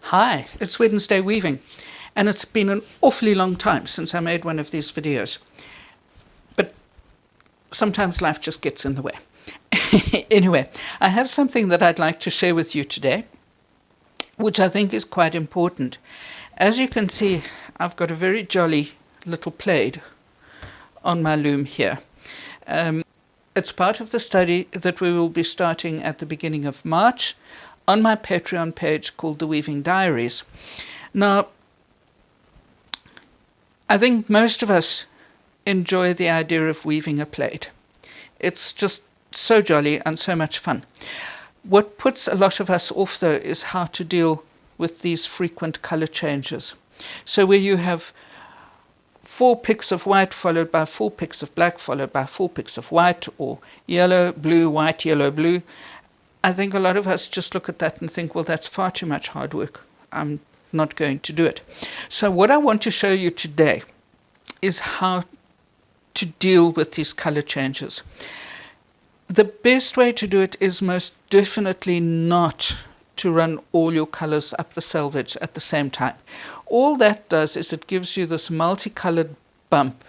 Hi, it's Wednesday Weaving, and it's been an awfully long time since I made one of these videos. But sometimes life just gets in the way. Anyway, I have something that I'd like to share with you today, which I think is quite important. As you can see, I've got a very jolly little plaid on my loom here. It's part of the study that we will be starting at the beginning of March on my Patreon page called The Weaving Diaries. Now, I think most of us enjoy the idea of weaving a plaid. It's just so jolly and so much fun. What puts a lot of us off, though, is how to deal with these frequent color changes. So where you have 4 picks of white followed by 4 picks of black followed by 4 picks of white, or yellow, blue, white, yellow, blue, I think a lot of us just look at that and think, well, that's far too much hard work. I'm not going to do it. So what I want to show you today is how to deal with these color changes. The best way to do it is most definitely not to run all your colors up the selvedge at the same time. All that does is it gives you this multicolored bump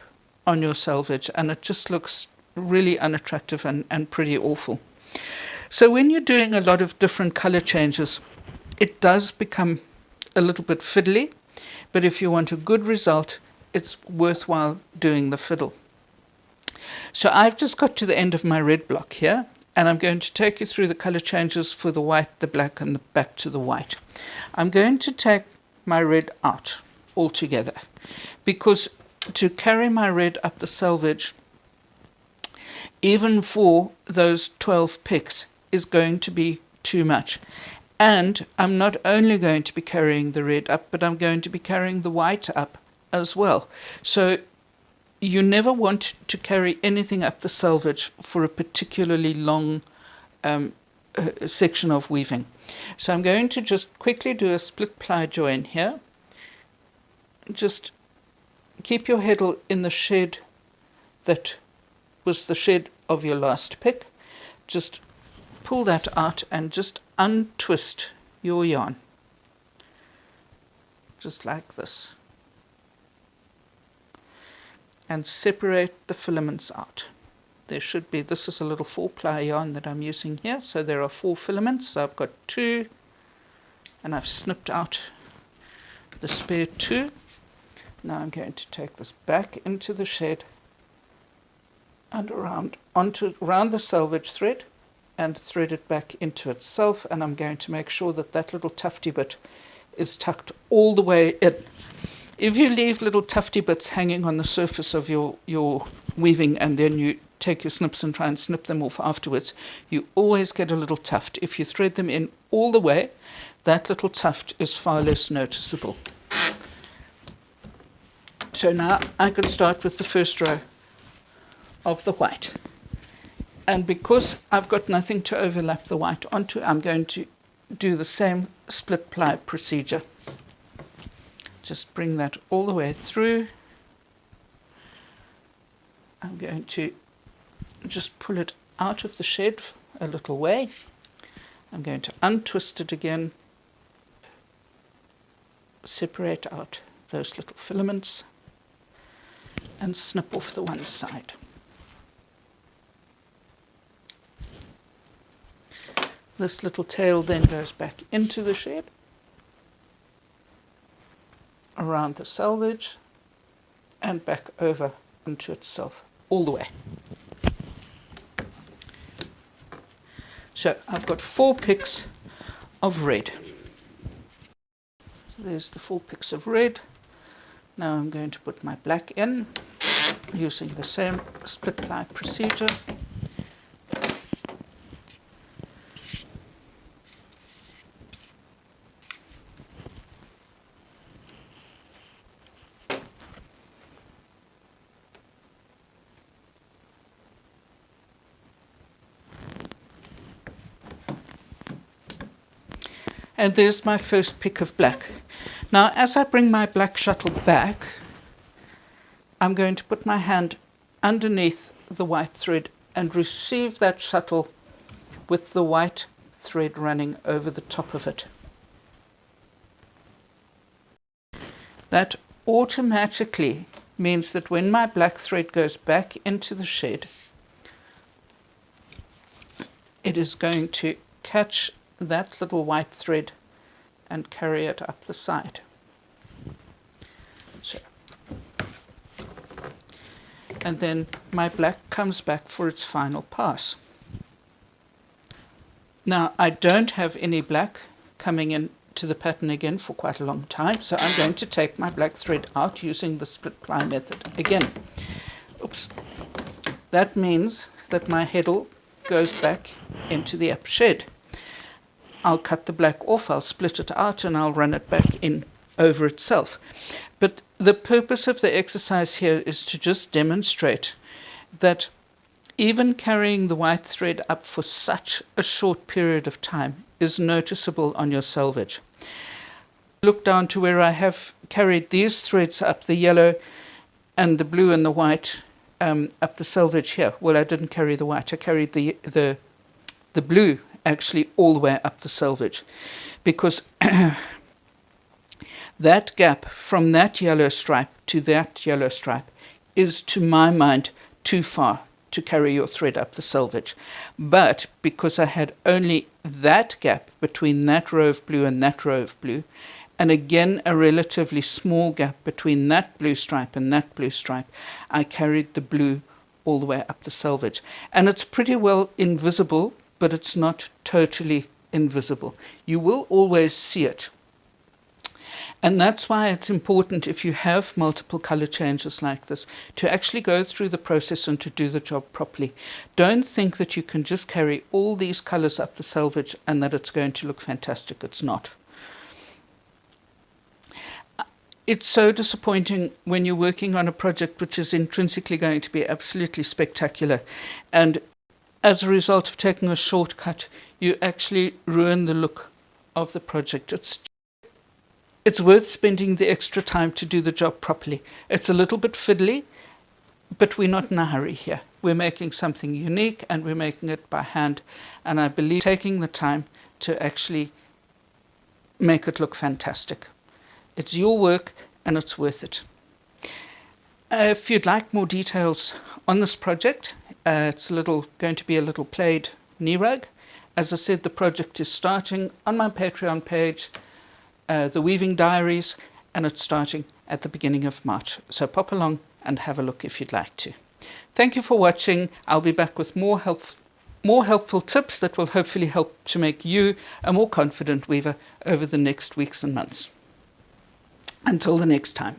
on your selvedge, and it just looks really unattractive and pretty awful. So when you're doing a lot of different color changes, it does become a little bit fiddly, but if you want a good result, it's worthwhile doing the fiddle. So I've just got to the end of my red block here, and I'm going to take you through the color changes for the white, the black, and the back to the white. I'm going to take my red out altogether, because to carry my red up the selvedge, even for those 12 picks, is going to be too much. And I'm not only going to be carrying the red up, but I'm going to be carrying the white up as well. So you never want to carry anything up the selvedge for a particularly long section of weaving. So I'm going to just quickly do a split ply join here. Just keep your heddle in the shed that was the shed of your last pick. Just pull that out and just untwist your yarn, just like this, and separate the filaments out. There should be, this is a little 4-ply yarn that I'm using here, so there are 4 filaments. So I've got 2, and I've snipped out the spare 2. Now I'm going to take this back into the shed and around the selvedge thread, and thread it back into itself, and I'm going to make sure that that little tufty bit is tucked all the way in. If you leave little tufty bits hanging on the surface of your weaving, and then you take your snips and try and snip them off afterwards, you always get a little tuft. If you thread them in all the way, that little tuft is far less noticeable. So now I can start with the first row of the white. And because I've got nothing to overlap the white onto, I'm going to do the same split ply procedure. Just bring that all the way through. I'm going to just pull it out of the shed a little way. I'm going to untwist it again, separate out those little filaments, and snip off the one side. This little tail then goes back into the shed, around the selvedge, and back over into itself, all the way. So I've got 4 picks of red. So there's the 4 picks of red. Now I'm going to put my black in, using the same split ply procedure. And there's my first pick of black. Now, as I bring my black shuttle back, I'm going to put my hand underneath the white thread and receive that shuttle with the white thread running over the top of it. That automatically means that when my black thread goes back into the shed, it is going to catch that little white thread and carry it up the side. So, and then my black comes back for its final pass. Now, I don't have any black coming in to the pattern again for quite a long time, so I'm going to take my black thread out using the split ply method again. Oops. That means that my heddle goes back into the upper shed. I'll cut the black off, I'll split it out, and I'll run it back in over itself. But the purpose of the exercise here is to just demonstrate that even carrying the white thread up for such a short period of time is noticeable on your selvage. Look down to where I have carried these threads up, the yellow and the blue and the white, up the selvage here. Well, I didn't carry the white, I carried the blue actually all the way up the selvage, because that gap from that yellow stripe to that yellow stripe is, to my mind, too far to carry your thread up the selvage. But because I had only that gap between that row of blue and that row of blue, and again a relatively small gap between that blue stripe and that blue stripe, I carried the blue all the way up the selvage. And it's pretty well invisible, but it's not totally invisible. You will always see it. And that's why it's important, if you have multiple color changes like this, to actually go through the process and to do the job properly. Don't think that you can just carry all these colors up the selvage and that it's going to look fantastic. It's not. It's so disappointing when you're working on a project which is intrinsically going to be absolutely spectacular, and as a result of taking a shortcut, you actually ruin the look of the project. It's worth spending the extra time to do the job properly. It's a little bit fiddly, but we're not in a hurry here. We're making something unique and we're making it by hand. And I believe taking the time to actually make it look fantastic. It's your work and it's worth it. If you'd like more details on this project, it's going to be a little plaid knee rug. As I said, the project is starting on my Patreon page, the Weaving Diaries, and it's starting at the beginning of March. So pop along and have a look if you'd like to. Thank you for watching. I'll be back with more helpful tips that will hopefully help to make you a more confident weaver over the next weeks and months. Until the next time.